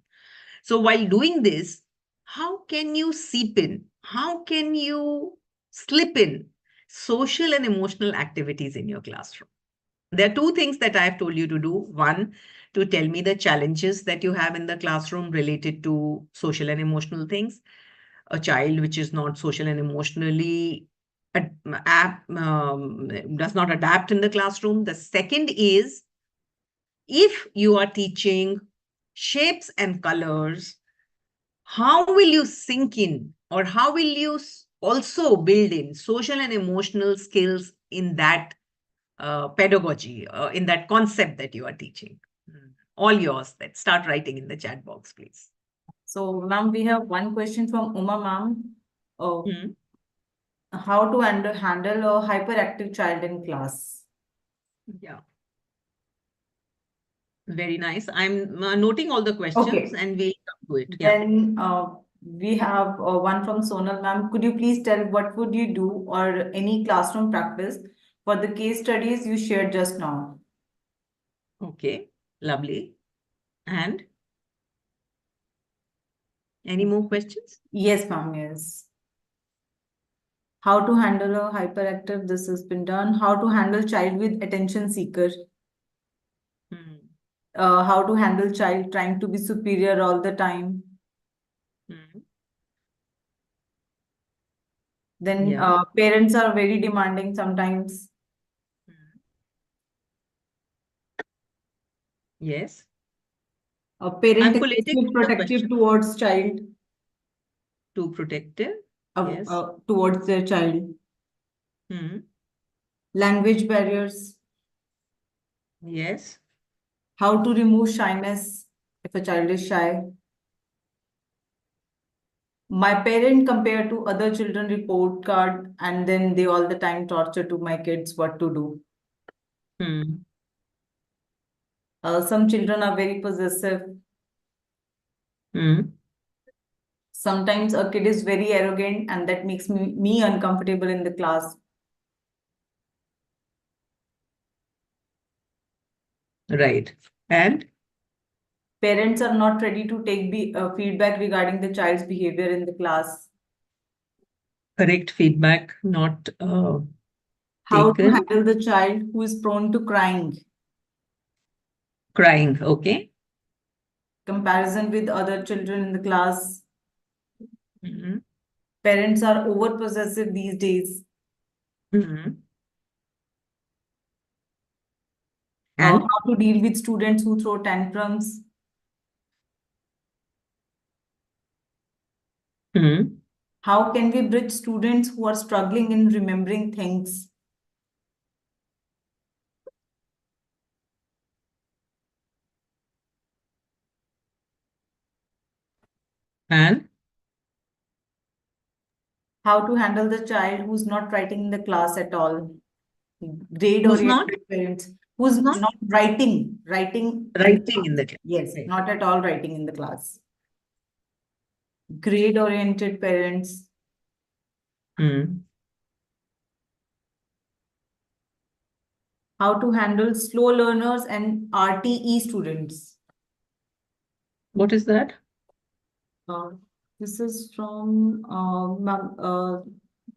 So while doing this, how can you seep in? How can you slip in social and emotional activities in your classroom? There are two things that I've told you to do. One, to tell me the challenges that you have in the classroom related to social and emotional things. A child which is not social and emotionally does not adapt in the classroom. The second is, if you are teaching shapes and colors, how will you sink in, or how will you also build in social and emotional skills in that pedagogy, in that concept that you are teaching? All yours. Let's start writing in the chat box, please. So, ma'am, we have one question from Uma ma'am. Oh, Hmm. how to handle a hyperactive child in class? Yeah, very nice. I'm noting all the questions Okay. and we'll come to it. Yeah. Then we have one from Sonal ma'am. Could you please tell what would you do or any classroom practice for the case studies you shared just now. Okay, lovely. And any more questions? Yes, ma'am, yes. How to handle a hyperactive, this has been done. How to handle child with attention seeker. Hmm. How to handle child trying to be superior all the time. Hmm. Then Yeah. parents are very demanding sometimes. Hmm. Yes. Parent I'm is collating too all the protective questions. towards child, Too protective. Yes. towards their child. Hmm. Language barriers. Yes. How to remove shyness if a child is shy. My parent compared to other children report card, and then they all the time torture to my kids what to do. Hmm. Some children are very possessive. Hmm. Sometimes a kid is very arrogant, and that makes me uncomfortable in the class. Right. And Parents are not ready to take feedback regarding the child's behavior in the class. correct feedback not How to taken. handle the child who is prone to crying, Crying. Okay. comparison with other children in the class. Hmm. Parents are over possessive these days. Hmm. And How to deal with students who throw tantrums. hmm. How can we bridge students who are struggling in remembering things? And How to handle the child who's not writing in the class at all? Grade who's not oriented parents who's not writing in the writing in class. the class. Yes, Right. not at all writing in the class. Grade oriented parents. Hmm. How to handle slow learners and RTE students. What is that? Uh, this is from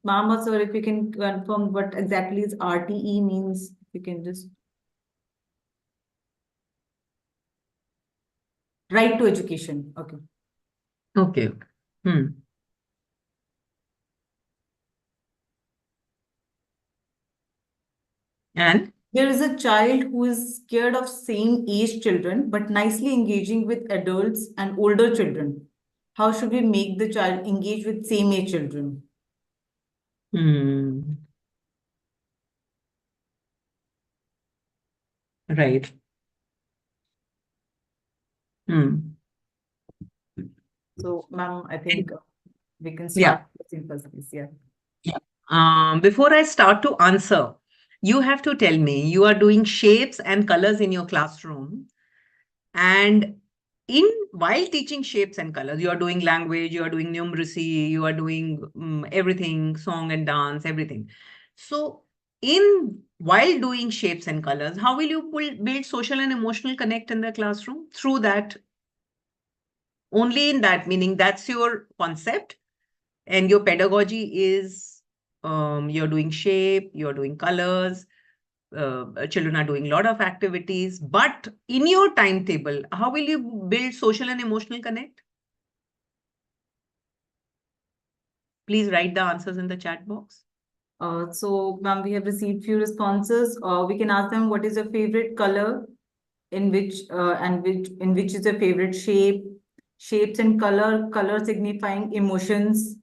Mama, sir. If you can confirm what exactly is RTE means, you can just right to education. Okay. Okay. Hmm. And There is a child who is scared of same age children, but nicely engaging with adults and older children. How should we make the child engage with same age children? hmm. Right. Hmm. So, ma'am, I think we can Yeah. start with first, please. Yeah. Yeah. Before I start to answer, you have to tell me you are doing shapes and colors in your classroom. And in while teaching shapes and colors, you are doing language, you are doing numeracy, you are doing everything, song and dance, everything. So, in while doing shapes and colors, how will you build social and emotional connect in the classroom? Through that, only in that, meaning that's your concept, and your pedagogy is you're doing shape, you're doing colors, children are doing a lot of activities, but in your timetable, how will you build social and emotional connect? Please write the answers in the chat box. So, ma'am, we have received few responses. We can ask them what is your favorite color, in which and which in which is your favorite shape, shapes and color signifying emotions,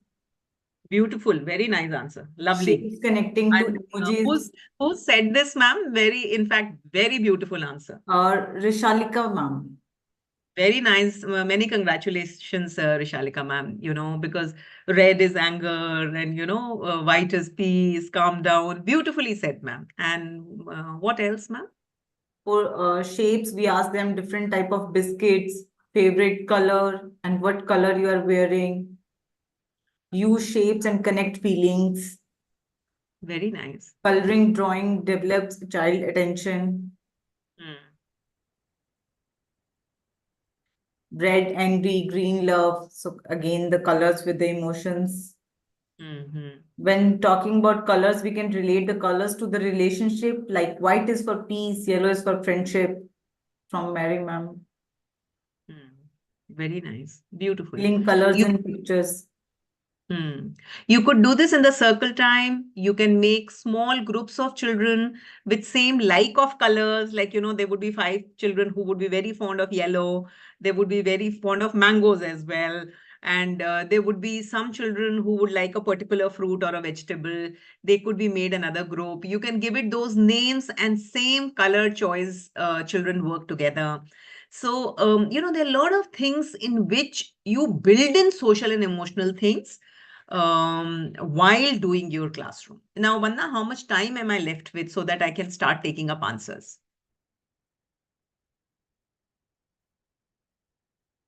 Beautiful, very nice answer. Lovely. shapes connecting to And emojis. who said this, ma'am? Very, in fact, very beautiful answer. Rishalika, ma'am. Very nice. Many congratulations, Rishalika, ma'am. Because red is anger and, white is peace, calm down. Beautifully said, ma'am. And what else, ma'am? For shapes, we ask them different type of biscuits, favorite color, and what color you are wearing. Use shapes and connect feelings. Very nice. Coloring, drawing develops child attention. Mm. Red, angry, green, love. So again, the colors with the emotions. Mm-hmm. When talking about colors, we can relate the colors to the relationship. Like white is for peace, yellow is for friendship. From Mary Ma'am. Mm. Very nice. Beautiful. Feeling colors You in pictures. Hmm. You could do this in the circle time. You can make small groups of children with same like of colors. Like, there would be five children who would be very fond of yellow. They would be very fond of mangoes as well. And there would be some children who would like a particular fruit or a vegetable. They could be made another group. You can give it those names and same color choice children work together. So, there are a lot of things in which you build in social and emotional things while doing your classroom. Now, Vanna, how much time am I left with so that I can start taking up answers?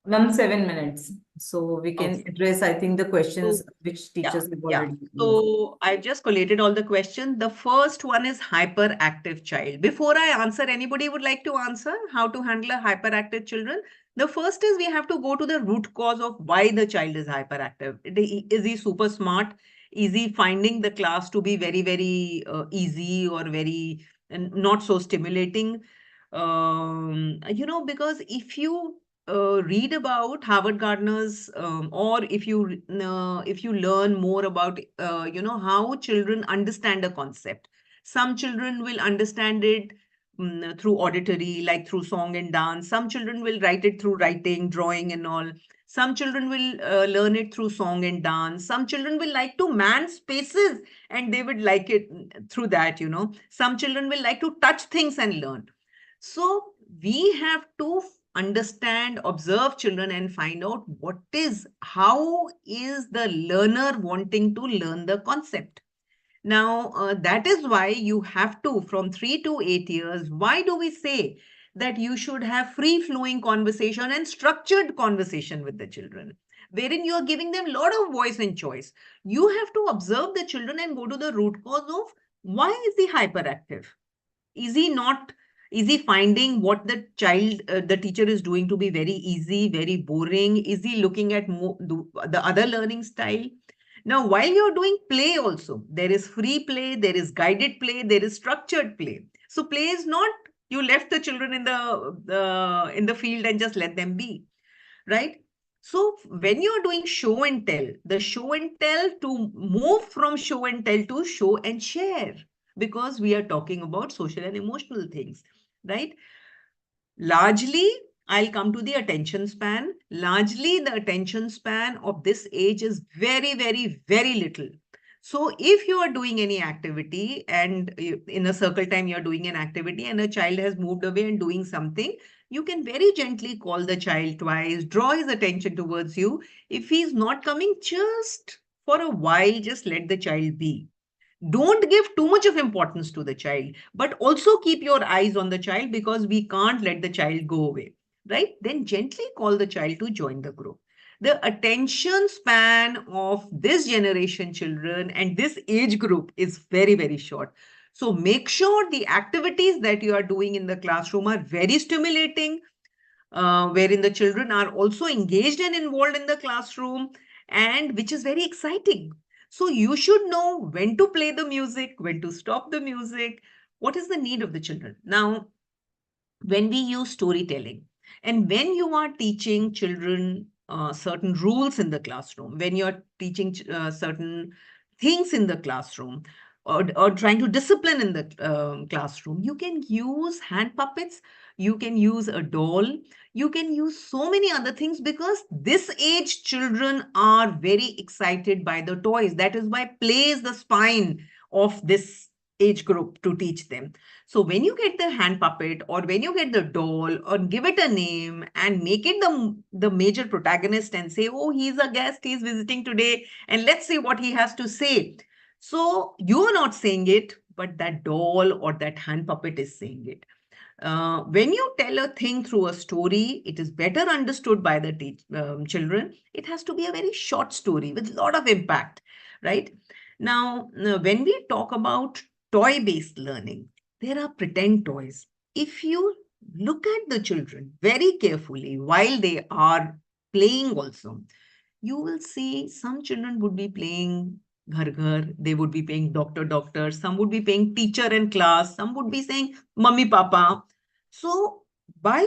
Ma'am, 7 minutes. So we can Okay. address, I think, the questions So, which yeah, teachers have yeah. already used. So I've just collated all the questions. The first one is hyperactive child. Before I answer, anybody would like to answer how to handle a hyperactive children? The first is we have to go to the root cause of why the child is hyperactive. Is he super smart? Is he finding the class to be very, very easy or very not so stimulating? Because if you read about Harvard Gardner's, or if you learn more about how children understand a concept. Some children will understand it through auditory, like through song and dance. Some children will write it through writing, drawing, and all. Some children will learn it through song and dance. Some children will like to man spaces and they would like it through that. Some children will like to touch things and learn. So we have to understand, observe children and find out how is the learner wanting to learn the concept. Now, that is why you have to, from 3 to 8 years, why do we say that you should have free flowing conversation and structured conversation with the children, wherein you are giving them a lot of voice and choice? You have to observe the children and go to the root cause of why is he hyperactive? Is he not, is he finding what the teacher is doing to be very easy, very boring? Is he looking at the other learning style? Now, while you're doing play also, there is free play, there is guided play, there is structured play. So play is not you left the children in the field and just let them be, right? So when you're doing show and tell, the show and tell, to move from show and tell to show and share, because we are talking about social and emotional things, right? Largely, I'll come to the attention span. Largely, the attention span of this age is very, very, very little. So, if you are doing any activity and in a circle time, you're doing an activity and a child has moved away and doing something, you can very gently call the child twice, draw his attention towards you. If he's not coming, just for a while, just let the child be. Don't give too much of importance to the child, but also keep your eyes on the child, because we can't let the child go away, right? Then gently call the child to join the group. The attention span of this generation children and this age group is very, very short. So make sure the activities that you are doing in the classroom are very stimulating, wherein the children are also engaged and involved in the classroom, and which is very exciting. So you should know when to play the music, when to stop the music, what is the need of the children. Now, when we use storytelling and when you are teaching children certain rules in the classroom, when you're teaching certain things in the classroom, or trying to discipline in the classroom, you can use hand puppets, you can use a doll, you can use so many other things, because this age children are very excited by the toys. That is why play is the spine of this age group to teach them. So when you get the hand puppet or when you get the doll, or give it a name and make it the major protagonist and say, oh, he's a guest, he's visiting today, and let's see what he has to say. So you are not saying it, but that doll or that hand puppet is saying it. When you tell a thing through a story, it is better understood by the children. It has to be a very short story with a lot of impact, right? Now, when we talk about toy-based learning, there are pretend toys. If you look at the children very carefully while they are playing also, you will see some children would be playing ghar ghar, they would be playing doctor doctor, some would be playing teacher and class, some would be saying mummy papa. So by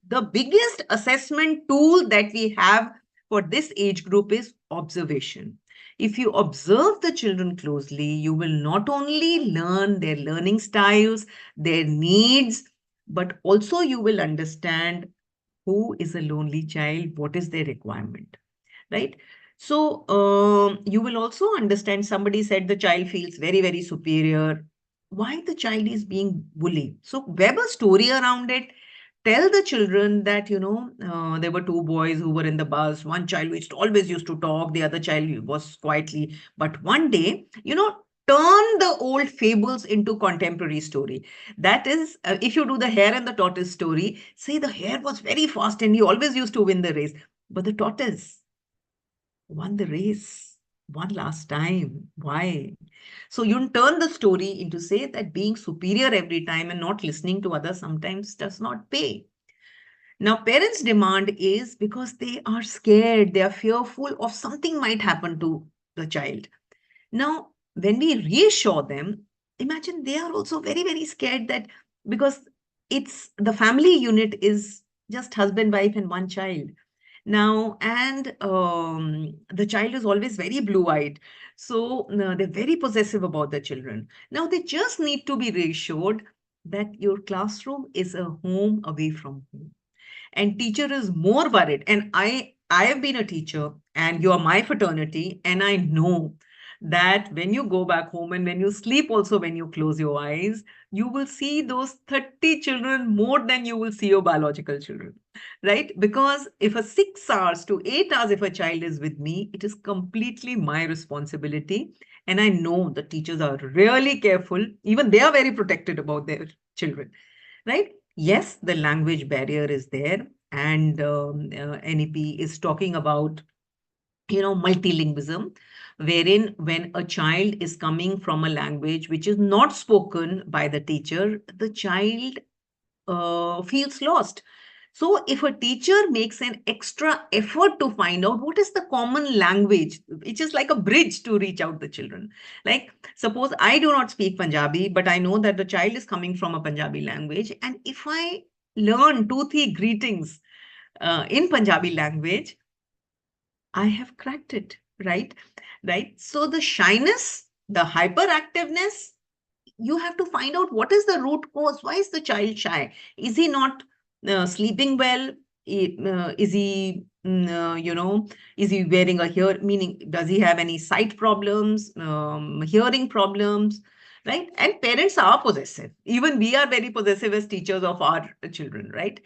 the biggest assessment tool that we have for this age group is observation. If you observe the children closely, you will not only learn their learning styles, their needs, but also you will understand who is a lonely child, what is their requirement, right? So you will also understand, somebody said the child feels very, very superior. Why the child is being bullied? So web a story around it. Tell the children that, there were two boys who were in the bus. One child which always used to talk, the other child was quietly. But one day, turn the old fables into contemporary story. That is, if you do the hare and the tortoise story, say the hare was very fast and he always used to win the race. But the tortoise won the race one last time. Why? So you turn the story into say that being superior every time and not listening to others sometimes does not pay. Now, parents' demand is because they are scared, they are fearful of something might happen to the child. Now, when we reassure them, imagine they are also very, very scared that because it's the family unit is just husband, wife, and one child. Now, and the child is always very blue-eyed. So they're very possessive about the children. Now, they just need to be reassured that your classroom is a home away from home, and teacher is more worried. And I have been a teacher and you are my fraternity, and I know that when you go back home and when you sleep also, when you close your eyes, you will see those 30 children more than you will see your biological children, right? Because if a 6 hours to 8 hours if a child is with me, it is completely my responsibility. And I know the teachers are really careful, even they are very protected about their children, right? Yes, the language barrier is there, and NEP is talking about, multilingualism, wherein when a child is coming from a language which is not spoken by the teacher, the child feels lost. So, if a teacher makes an extra effort to find out what is the common language, which is like a bridge to reach out the children. Like, suppose I do not speak Punjabi, but I know that the child is coming from a Punjabi language. And if I learn two, three greetings in Punjabi language, I have cracked it, right? Right. So, the shyness, the hyperactiveness, you have to find out what is the root cause. Why is the child shy? Is he not sleeping well? Is he, is he wearing a hear, meaning, does he have any sight problems, hearing problems, right? And parents are possessive. Even we are very possessive as teachers of our children, right?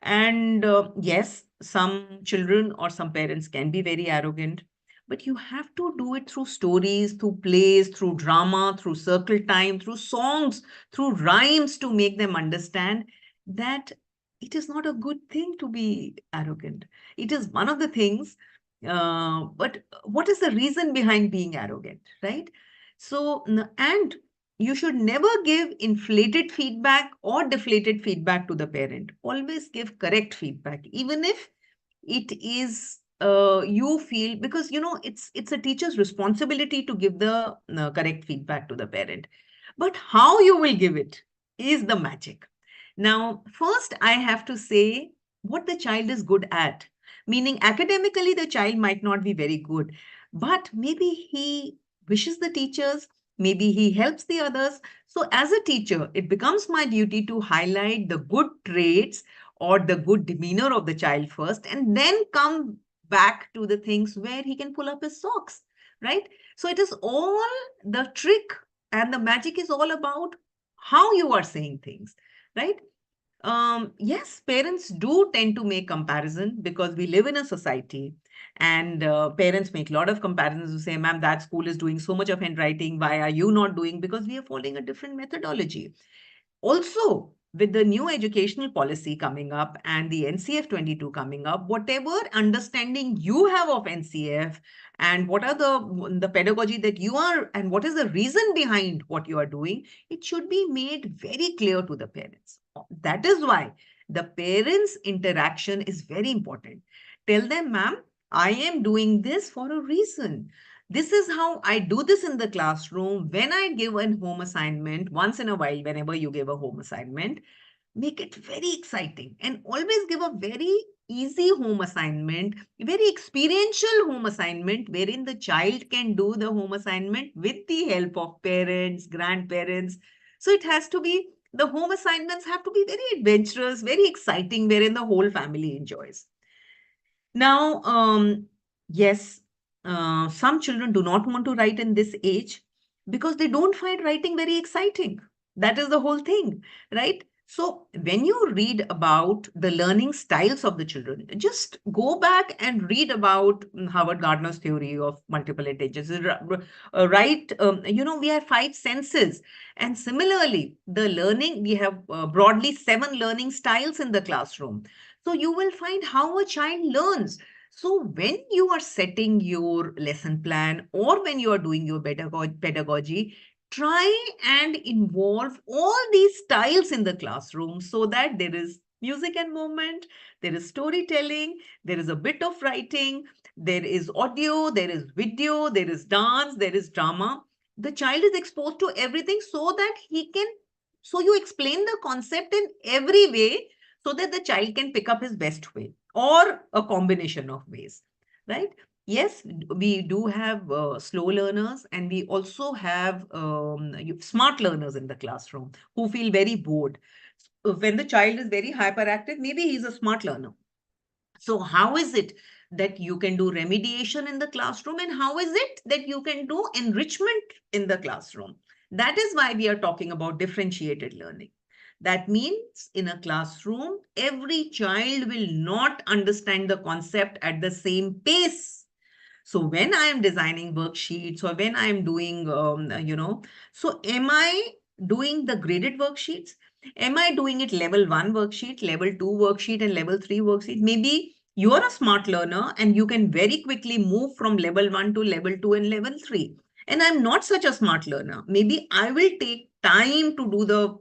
And yes, some children or some parents can be very arrogant, but you have to do it through stories, through plays, through drama, through circle time, through songs, through rhymes, to make them understand that it is not a good thing to be arrogant. It is one of the things, but what is the reason behind being arrogant, right? So, and you should never give inflated feedback or deflated feedback to the parent. Always give correct feedback, even if it is you feel, because it's a teacher's responsibility to give the correct feedback to the parent, but how you will give it is the magic. Now, first I have to say what the child is good at, meaning academically the child might not be very good, but maybe he wishes the teachers, maybe he helps the others. So as a teacher, it becomes my duty to highlight the good traits or the good demeanor of the child first, and then come back to the things where he can pull up his socks, right? So it is all the trick, and the magic is all about how you are saying things, right? Yes, parents do tend to make comparison because we live in a society, and parents make a lot of comparisons to say, ma'am, that school is doing so much of handwriting. Why are you not doing? Because we are following a different methodology. Also, with the new educational policy coming up and the NCF 22 coming up, whatever understanding you have of NCF and what are the pedagogy that you are and what is the reason behind what you are doing, it should be made very clear to the parents. That is why the parents' interaction is very important. Tell them, ma'am, I am doing this for a reason. This is how I do this in the classroom. When I give a home assignment, once in a while, whenever you give a home assignment, make it very exciting and always give a very easy home assignment, very experiential home assignment, wherein the child can do the home assignment with the help of parents, grandparents. So it has to be, the home assignments have to be very adventurous, very exciting, wherein the whole family enjoys. Now, yes, some children do not want to write in this age because they don't find writing very exciting. That is the whole thing, right? So, when you read about the learning styles of the children, just go back and read about Howard Gardner's theory of multiple intelligence. Right? We have five senses. And similarly, the learning, we have broadly 7 learning styles in the classroom. So you will find how a child learns. So when you are setting your lesson plan or when you are doing your pedagogy, try and involve all these styles in the classroom so that there is music and movement, there is storytelling, there is a bit of writing, there is audio, there is video, there is dance, there is drama. The child is exposed to everything so that so you explain the concept in every way so that the child can pick up his best way or a combination of ways, right? Yes, we do have slow learners and we also have smart learners in the classroom who feel very bored. When the child is very hyperactive, maybe he's a smart learner. So how is it that you can do remediation in the classroom and how is it that you can do enrichment in the classroom? That is why we are talking about differentiated learning. That means in a classroom, every child will not understand the concept at the same pace. So when I am designing worksheets or when I am doing, so am I doing the graded worksheets? Am I doing it level 1 worksheet, level 2 worksheet, and level 3 worksheet? Maybe you are a smart learner and you can very quickly move from level 1 to level 2 and level 3. And I'm not such a smart learner. Maybe I will take time to do the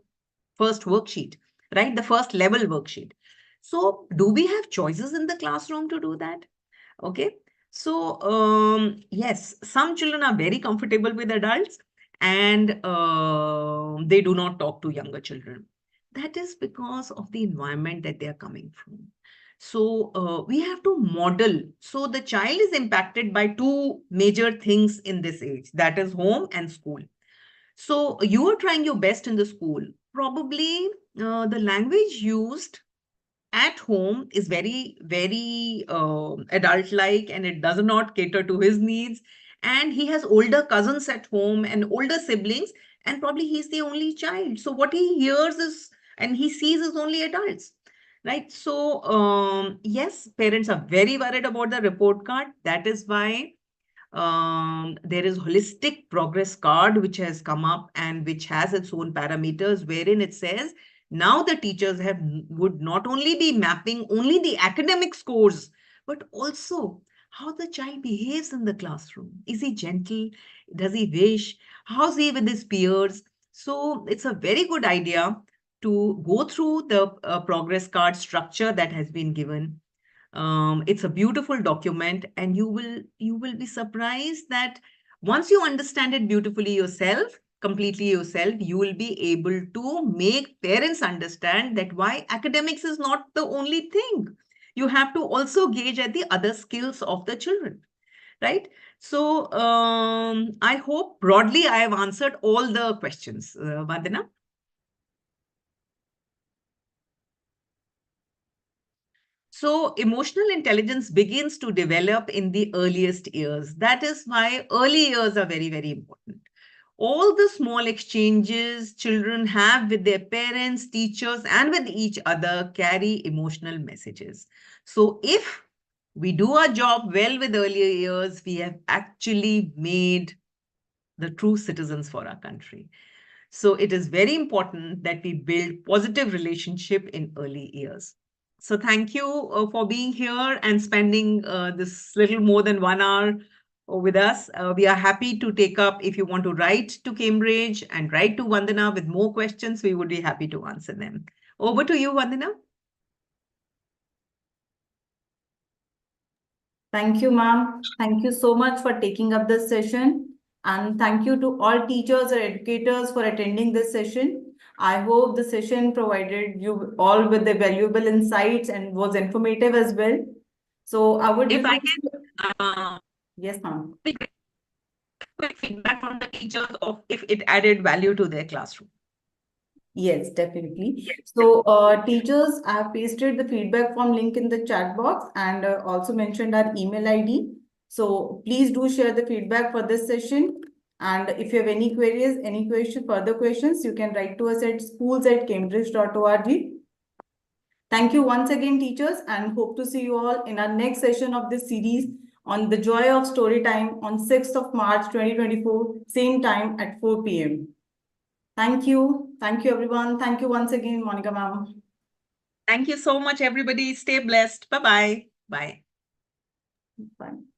first worksheet, right? The first level worksheet. So do we have choices in the classroom to do that? Okay. So, yes, some children are very comfortable with adults and they do not talk to younger children. That is because of the environment that they are coming from. So, we have to model. So, the child is impacted by two major things in this age, that is home and school. So, you are trying your best in the school. Probably the language used at home is very, very adult like and it does not cater to his needs. And he has older cousins at home and older siblings, and probably he's the only child. So, what he hears is and he sees is only adults. Right. So, yes, parents are very worried about the report card. That is why there is holistic progress card which has come up and which has its own parameters wherein it says now the teachers would not only be mapping only the academic scores but also how the child behaves in the classroom. Is he gentle? Does he wish? How's he with his peers? So it's a very good idea to go through the progress card structure that has been given. It's a beautiful document, and you will be surprised that once you understand it beautifully yourself, completely yourself, you will be able to make parents understand that why academics is not the only thing. You have to also gauge at the other skills of the children, right? So I hope broadly I have answered all the questions, Vandana. So, emotional intelligence begins to develop in the earliest years. That is why early years are very, very important. All the small exchanges children have with their parents, teachers, and with each other carry emotional messages. So, if we do our job well with earlier years, we have actually made the true citizens for our country. So it is very important that we build positive relationship in early years. So thank you for being here and spending this little more than 1 hour with us. We are happy to take up if you want to write to Cambridge and write to Vandana with more questions. We would be happy to answer them. Over to you, Vandana. Thank you, ma'am. Thank you so much for taking up this session. And thank you to all teachers or educators for attending this session. I hope the session provided you all with the valuable insights and was informative as well. So I would If I request. can, Yes, ma'am. quick feedback from the teachers of if it added value to their classroom. Yes, definitely. So, teachers, I have pasted the feedback form link in the chat box and also mentioned our email ID. So please do share the feedback for this session. And if you have any queries, any further questions, you can write to us at schools@cambridge.org. Thank you once again, teachers, and hope to see you all in our next session of this series on the joy of story time on 6th of March 2024, same time at 4 p.m. Thank you. Thank you, everyone. Thank you once again, Monica ma'am. Thank you so much, everybody. Stay blessed. Bye-bye. Bye. Bye.